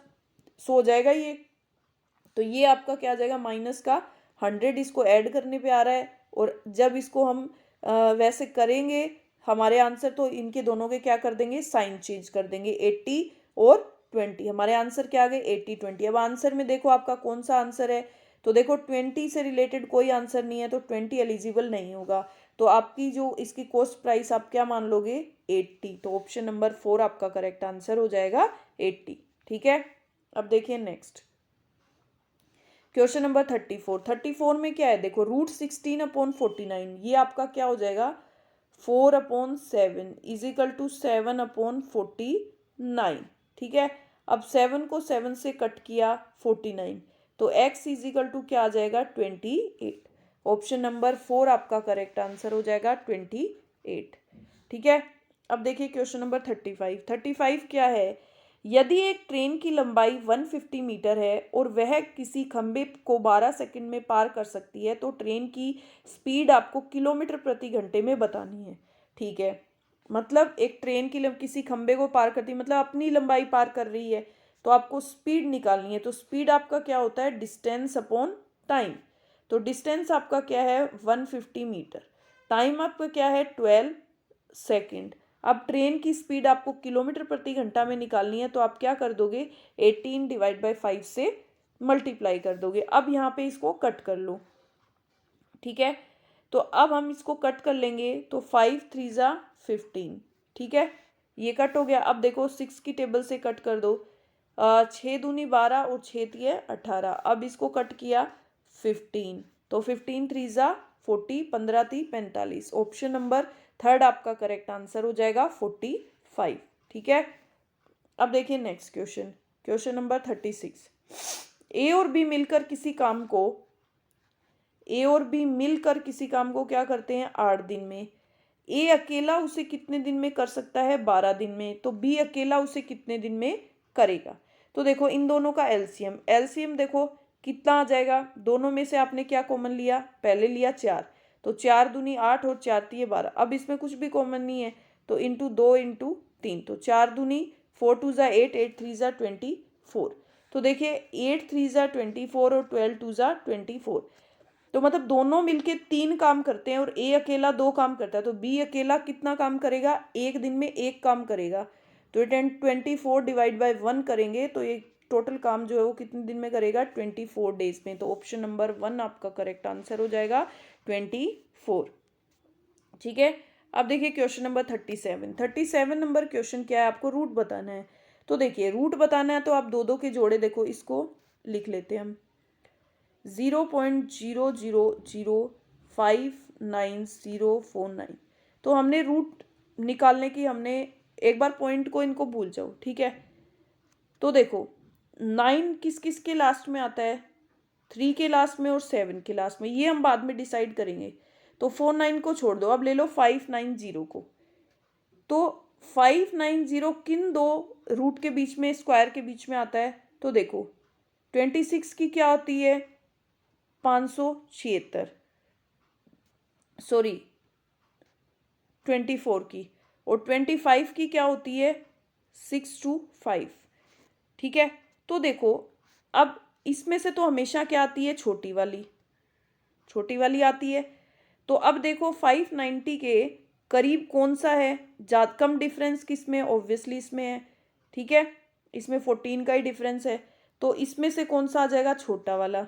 हो जाएगा ये, तो ये आपका क्या आ जाएगा माइनस का 100, इसको ऐड करने पे आ रहा है, और जब इसको हम वैसे करेंगे हमारे आंसर, तो इनके दोनों के क्या कर देंगे साइन चेंज कर देंगे 80 और 20, हमारे आंसर क्या आ गए 80 20। अब आंसर में देखो आपका कौन सा आंसर है, तो देखो 20 से रिलेटेड कोई आंसर नहीं है, तो 20 एलिजिबल नहीं होगा, तो आपकी जो इसकी कॉस्ट प्राइस आप क्या मान लोगे 80, तो ऑप्शन नंबर 4 आपका करेक्ट आंसर हो जाएगा 80। ठीक है, अब देखिए नेक्स्ट क्वेश्चन नंबर 34 में क्या है, देखो √16/49, ये आपका क्या हो जाएगा 4/7 = 7/49। ठीक है, अब 7 को 7 से कट किया 49, तो x इजिकल टू क्या आ जाएगा 28। ऑप्शन नंबर 4 आपका करेक्ट आंसर हो जाएगा 28। ठीक है। अब देखिए क्वेश्चन नंबर 35। 35 क्या है, यदि एक ट्रेन की लंबाई 150 मीटर है और वह किसी खंबे को 12 सेकंड में पार कर सकती है तो ट्रेन की स्पीड आपको किलोमीटर प्रति घंटे में बतानी है। ठीक है, मतलब एक ट्रेन की किसी खंबे को पार करती है, मतलब अपनी लंबाई पार कर रही है, तो आपको स्पीड निकालनी है। तो स्पीड आपका क्या होता है, डिस्टेंस अपॉन टाइम। तो डिस्टेंस आपका क्या है 150 मीटर, टाइम आपका क्या है 12 सेकंड। अब ट्रेन की स्पीड आपको किलोमीटर प्रति घंटा में निकालनी है, तो आप क्या कर दोगे 18 डिवाइड बाई 5 से मल्टीप्लाई कर दोगे। अब यहाँ पे इसको कट कर लो। ठीक है, तो अब हम इसको कट कर लेंगे, तो 5 3 ज़ा 15। ठीक है, ये कट हो गया। अब देखो 6 की टेबल से कट कर दो, 6 दूनी 12 और 6 तिये 18। अब इसको कट किया 15, तो 15 3 ज़ा 40, 15 ती 45। ऑप्शन नंबर 3 आपका करेक्ट आंसर हो जाएगा 45। ठीक है। अब देखिए नेक्स्ट क्वेश्चन, क्वेश्चन नंबर 36। ए और बी मिलकर किसी काम को क्या करते हैं 8 दिन में। ए अकेला उसे कितने दिन में कर सकता है 12 दिन में, तो बी अकेला उसे कितने दिन में करेगा। तो देखो इन दोनों का एलसीएम, देखो कितना आ जाएगा, दोनों में से आपने क्या कॉमन लिया, पहले लिया 4, तो 4 दूनी 8 और 4 तिये 12। अब इसमें कुछ भी कॉमन नहीं है, तो इंटू 2 इंटू 3, तो 4 दूनी 4 2 ज़ा 8, 8 3 ज़ा 24। तो देखिए 8 3 ज़ा 24 और 12 2 ज़ा 24। तो मतलब दोनों मिलके 3 काम करते हैं और ए अकेला 2 काम करता है, तो बी अकेला कितना काम करेगा, एक दिन में एक काम करेगा। तो ये 24 डिवाइड बाई 1 करेंगे, तो ये टोटल काम जो है वो कितने दिन में करेगा 24 डेज में। तो ऑप्शन नंबर 1 आपका करेक्ट आंसर हो जाएगा 24। ठीक है। अब देखिए क्वेश्चन नंबर 37। 37 नंबर क्वेश्चन क्या है, आपको रूट बताना है। तो देखिए रूट बताना है तो आप दो दो के जोड़े, देखो इसको लिख लेते हैं हम, 0.000599049। तो हमने रूट निकालने की, हमने एक बार पॉइंट को इनको भूल जाओ। ठीक है, तो देखो 9 किस किस के लास्ट में आता है, 3 के लास्ट में और 7 के लास्ट में, ये हम बाद में डिसाइड करेंगे। तो 49 को छोड़ दो, अब ले लो 590 को। तो 590 किन दो रूट के बीच में, स्क्वायर के बीच में आता है, तो देखो 26 की क्या होती है 576, सॉरी 24 की, और 25 की क्या होती है 625। ठीक है, तो देखो अब इसमें से तो हमेशा क्या आती है, छोटी वाली आती है। तो अब देखो 590 के करीब कौन सा है, ज़्यादा कम डिफरेंस किस में, ऑब्वियसली इसमें है। ठीक है, इसमें 14 का ही डिफरेंस है, तो इसमें से कौन सा आ जाएगा, छोटा वाला,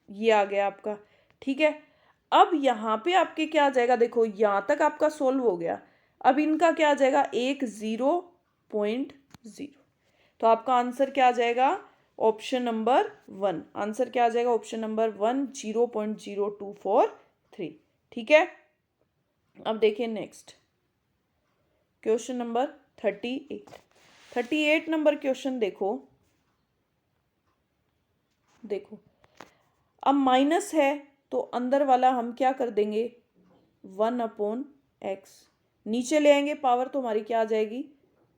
ये आ गया आपका। ठीक है, अब यहाँ पे आपके क्या आ जाएगा, देखो यहाँ तक आपका सोल्व हो गया। अब इनका क्या आ जाएगा, एक 0.0। तो आपका आंसर क्या आ जाएगा, ऑप्शन नंबर 1। आंसर क्या आ जाएगा, ऑप्शन नंबर 1, 0.0243। ठीक है। अब देखिए next question number 38। 38 number question देखो अब माइनस है, तो अंदर वाला हम क्या कर देंगे 1/x, नीचे ले आएंगे पावर, तो हमारी क्या आ जाएगी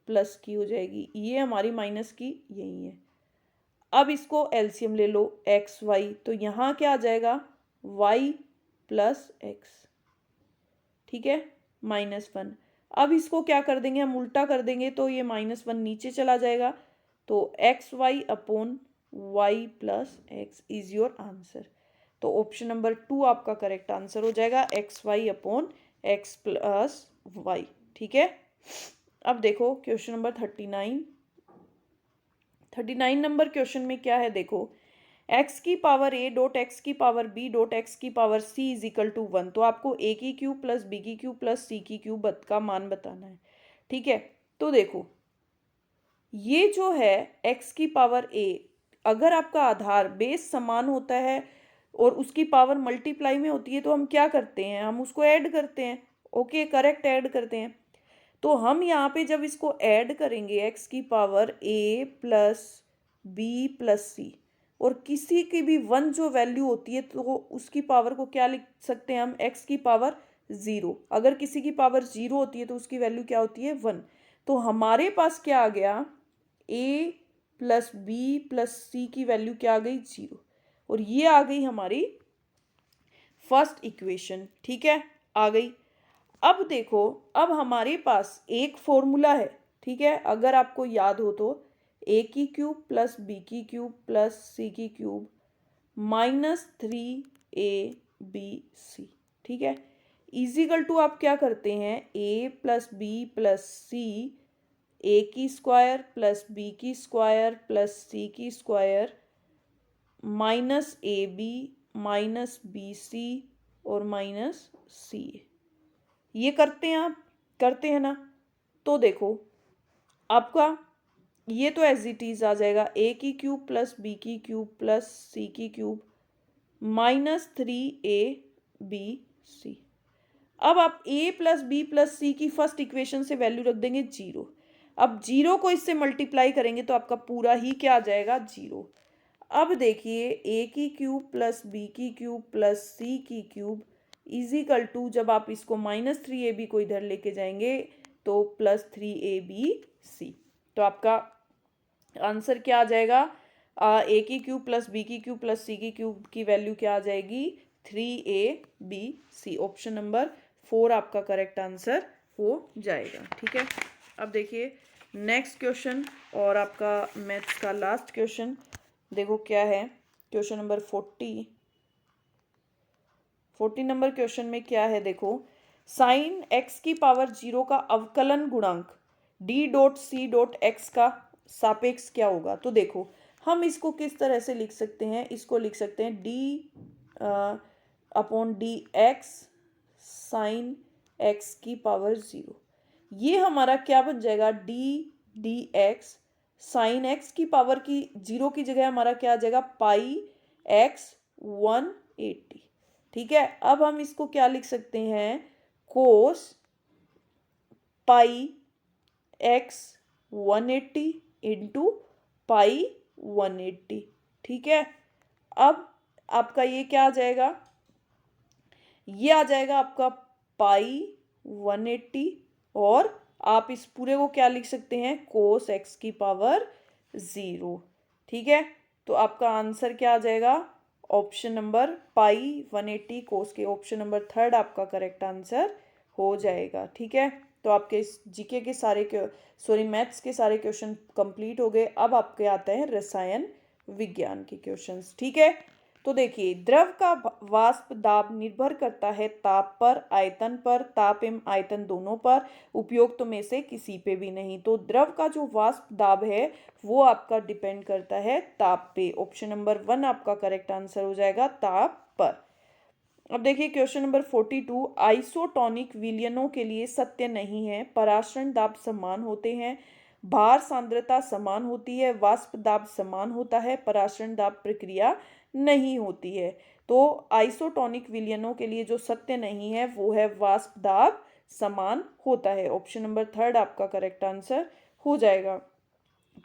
प्लस की हो जाएगी, ये हमारी माइनस की यही है। अब इसको एलसीएम ले लो एक्स वाई, तो यहाँ क्या आ जाएगा y प्लस एक्स। ठीक है, -1। अब इसको क्या कर देंगे, हम उल्टा कर देंगे, तो ये -1 नीचे चला जाएगा, तो X Y upon Y plus X is your answer. तो ऑप्शन नंबर 2 आपका करेक्ट आंसर हो जाएगा, X Y upon X plus Y. ठीक है। अब देखो क्वेश्चन नंबर 39 नंबर क्वेश्चन में क्या है, देखो x की पावर a डॉट एक्स की पावर b डॉट एक्स की power c is equal to 1। तो आपको a की क्यूब प्लस b की क्यूब प्लस c की क्यूब का मान बताना है। ठीक है, तो देखो ये जो है x की पावर a, अगर आपका आधार बेस समान होता है और उसकी पावर मल्टीप्लाई में होती है, तो हम क्या करते हैं, हम उसको ऐड करते हैं। ओके, करेक्ट, ऐड करते हैं। तो हम यहाँ पे जब इसको ऐड करेंगे x की power a plus b plus c, और किसी की भी 1 जो वैल्यू होती है तो उसकी पावर को क्या लिख सकते हैं हम, x की पावर 0। अगर किसी की पावर 0 होती है तो उसकी वैल्यू क्या होती है, 1। तो हमारे पास क्या आ गया, a प्लस बी प्लस सी की वैल्यू क्या आ गई, 0। और ये आ गई हमारी फर्स्ट इक्वेशन। ठीक है, आ गई। अब देखो, अब हमारे पास एक फॉर्मूला है। ठीक है, अगर आपको याद हो तो a की क्यूब प्लस बी की क्यूब प्लस सी की क्यूब -3ab। ठीक है, इजिकल टू आप क्या करते हैं, a plus B plus C, a की स्क्वायर प्लस b की स्क्वायर प्लस c की स्क्वायर -ab -bc और -ca। ये करते हैं आप, करते हैं ना। तो देखो आपका ये तो एज इट इज आ जाएगा, a की क्यूब प्लस बी की क्यूब प्लस सी की क्यूब -3ab। अब आप a प्लस बी प्लस सी की फर्स्ट इक्वेशन से वैल्यू रख देंगे 0। अब 0 को इससे मल्टीप्लाई करेंगे तो आपका पूरा ही क्या आ जाएगा, 0। अब देखिए a की क्यूब प्लस बी की क्यूब प्लस सी की क्यूब इजिकल टू, जब आप इसको -3ab को इधर लेके जाएंगे तो +3abc। तो आपका आंसर क्या आ जाएगा, a की क्यूब प्लस बी की क्यूब प्लस सी की क्यूब की वैल्यू क्या आ जाएगी, 3abc। ऑप्शन नंबर 4 आपका करेक्ट आंसर हो जाएगा। ठीक है, अब देखिए नेक्स्ट क्वेश्चन और आपका मैथ्स का लास्ट क्वेश्चन देखो क्या है। क्वेश्चन नंबर 40 नंबर क्वेश्चन में क्या है, देखो साइन x की पावर 0 का अवकलन गुणांक d.c.x का सापेक्ष क्या होगा। तो देखो हम इसको किस तरह से लिख सकते हैं, इसको लिख सकते हैं d/dx साइन x की पावर 0। ये हमारा क्या बन जाएगा, d/dx साइन x की पावर की 0 की जगह हमारा क्या आ जाएगा, πx 180। ठीक है, अब हम इसको क्या लिख सकते हैं, कोस πx 180 इंटू पाई 180। ठीक है, अब आपका ये क्या आ जाएगा, ये आ जाएगा आपका पाई 180 और आप इस पूरे को क्या लिख सकते हैं, कोस x की पावर 0। ठीक है, तो आपका आंसर क्या आ जाएगा, ऑप्शन नंबर पाई 180 कोस के, ऑप्शन नंबर 3 आपका करेक्ट आंसर हो जाएगा। ठीक है, तो आपके इस जीके के सारे मैथ्स के सारे क्वेश्चन कंप्लीट हो गए। अब आपके आते हैं रसायन विज्ञान के क्वेश्चंस। ठीक है, तो देखिए द्रव का वाष्प दाब निर्भर करता है ताप पर, आयतन पर, ताप एवं आयतन दोनों पर, उपयुक्त में से किसी पे भी नहीं। तो द्रव का जो वाष्प दाब है वो आपका डिपेंड करता है ताप पे। ऑप्शन नंबर 1 आपका करेक्ट आंसर हो जाएगा, ताप पर। अब देखिए क्वेश्चन नंबर 42, आइसोटोनिक विलयनों के लिए सत्य नहीं है, पराशरण दाब समान होते हैं, भार सांद्रता समान होती है, वाष्प दाब समान होता है, पराशरण दाब प्रक्रिया नहीं होती है। तो आइसोटोनिक विलयनों के लिए जो सत्य नहीं है वो है वाष्प दाब समान होता है। ऑप्शन नंबर 3 आपका करेक्ट आंसर हो जाएगा।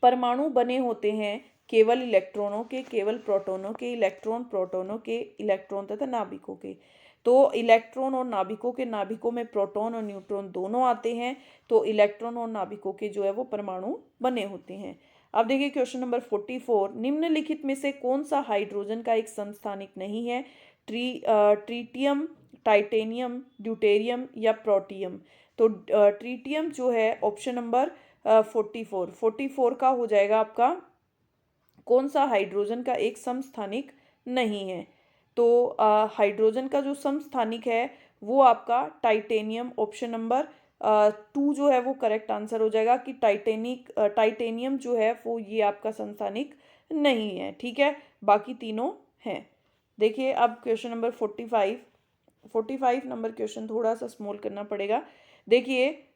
परमाणु बने होते हैं केवल इलेक्ट्रॉनों के, केवल प्रोटॉनों के, इलेक्ट्रॉन प्रोटॉनों के, इलेक्ट्रॉन तथा नाभिकों के। तो इलेक्ट्रॉन और नाभिकों के, नाभिकों में प्रोटॉन और न्यूट्रॉन दोनों आते हैं, तो इलेक्ट्रॉन और नाभिकों के जो है वो परमाणु बने होते हैं। अब देखिए क्वेश्चन नंबर 44, निम्नलिखित में से कौन सा हाइड्रोजन का एक समस्थानिक नहीं है, ट्रीटियम, टाइटेनियम, ड्यूटेरियम या प्रोटियम। तो ट्रीटियम जो है ऑप्शन नंबर 44 का हो जाएगा आपका, कौन सा हाइड्रोजन का एक समस्थानिक नहीं है। तो हाइड्रोजन का जो समस्थानिक है वो आपका टाइटेनियम, ऑप्शन नंबर 2 जो है वो करेक्ट आंसर हो जाएगा कि टाइटेनियम जो है वो ये आपका समस्थानिक नहीं है। ठीक है, बाकी तीनों हैं। देखिए अब क्वेश्चन नंबर 45 नंबर क्वेश्चन थोड़ा सा स्मॉल करना पड़ेगा। देखिए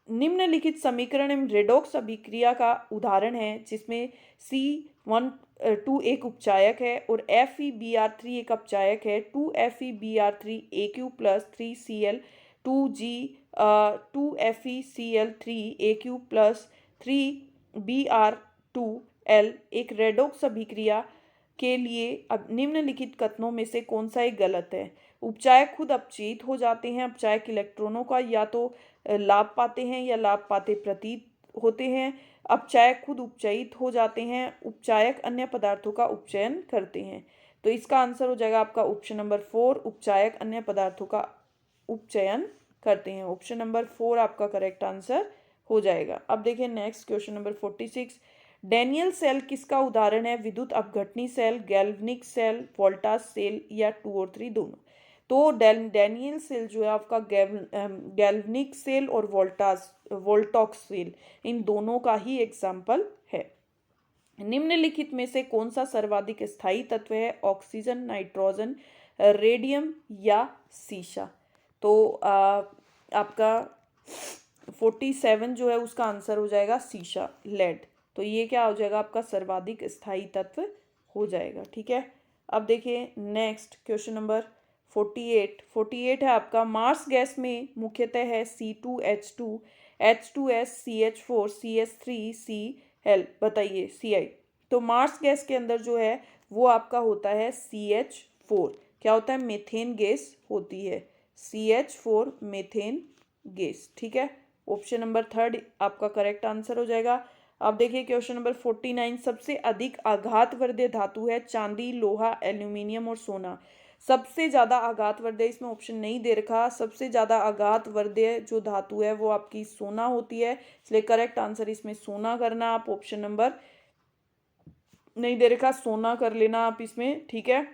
निम्नलिखित समीकरण एवं रेडॉक्स अभिक्रिया का उदाहरण है जिसमें C12 एक उपचायक है और FeBr3 एक अपचायक है। 2FeBr3 AQ plus 3Cl 2G 2FeCl3 AQ plus 3Br2 L एक रेडॉक्स अभिक्रिया के लिए अब निम्नलिखित कथनों में से कौन सा एक गलत है। उपचायक खुद अपचयित हो जाते हैं। अपचायक इलेक्ट्रॉनों का या तो लाभ पाते हैं या लाभ पाते प्रतीत होते हैं। अपचायक खुद उपचयित हो जाते हैं। उपचायक अन्य पदार्थों का उपचयन करते हैं। तो इसका आंसर हो जाएगा आपका ऑप्शन नंबर 4, उपचायक अन्य पदार्थों का उपचयन करते हैं। ऑप्शन नंबर 4 आपका करेक्ट आंसर हो जाएगा। अब देखिए next question number 46। Daniell cell किसका उदाहरण है? विद्युत अपघटनी cell, galvanic cell, voltaic cell या 2 और 3 दोनों। तो डैनियल सेल जो है आपका गैल्वनिक सेल और वोल्टॉक्स सेल, इन दोनों का ही एग्जाम्पल है। निम्नलिखित में से कौन सा सर्वाधिक स्थायी तत्व है? ऑक्सीजन, नाइट्रोजन, रेडियम या सीसा। तो आपका 47 जो है उसका आंसर हो जाएगा सीसा, लेड। तो ये क्या हो जाएगा आपका सर्वाधिक स्थायी तत्व हो जाएगा। ठीक है, अब देखिए नेक्स्ट क्वेश्चन नंबर 48 है आपका। मार्स गैस में मुख्यतः है C2H2, H2S, CH4, CS3, Cl। बताइए Ci। तो मार्स गैस के अंदर जो है वो आपका होता है CH4। क्या होता है? मीथेन गैस होती है, CH4 मीथेन गैस। ठीक है, ऑप्शन नंबर 3 आपका करेक्ट आंसर हो जाएगा। अब देखिए क्वेश्चन नंबर 49। सबसे अधिक आघातवर्धक धातु है चांदी, लोहा, एल्यूमिनियम और सोना। सबसे ज्यादा आघातवर्धक, इसमें ऑप्शन नहीं दे रखा, सबसे ज्यादा आघातवर्धक जो धातु है वो आपकी सोना होती है, इसलिए करेक्ट आंसर इसमें सोना करना। आप ऑप्शन नंबर नहीं दे रखा, सोना कर लेना आप इसमें। ठीक है,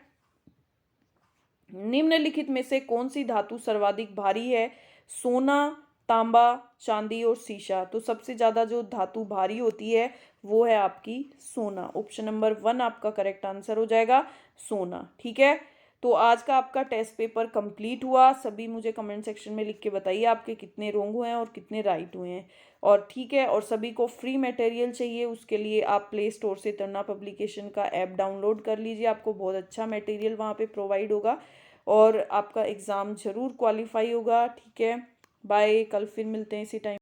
निम्नलिखित में से कौन सी धातु सर्वाधिक भारी है? सोना, तांबा, चांदी और सीसा। तो सबसे ज्यादा जो धातु भारी होती है वो है आपकी सोना। ऑप्शन नंबर 1 आपका करेक्ट आंसर हो जाएगा, सोना। ठीक है, तो आज का आपका टेस्ट पेपर कंप्लीट हुआ। सभी मुझे कमेंट सेक्शन में लिख के बताइए आपके कितने रॉन्ग हुए हैं और कितने राइट हुए हैं। और ठीक है, और सभी को फ्री मटेरियल चाहिए, उसके लिए आप प्ले स्टोर से तरना पब्लिकेशन का ऐप डाउनलोड कर लीजिए। आपको बहुत अच्छा मटेरियल वहाँ पे प्रोवाइड होगा और आपका एग्ज़ाम ज़रूर क्वालिफाई होगा। ठीक है, बाय, कल फिर मिलते हैं इसी टाइम।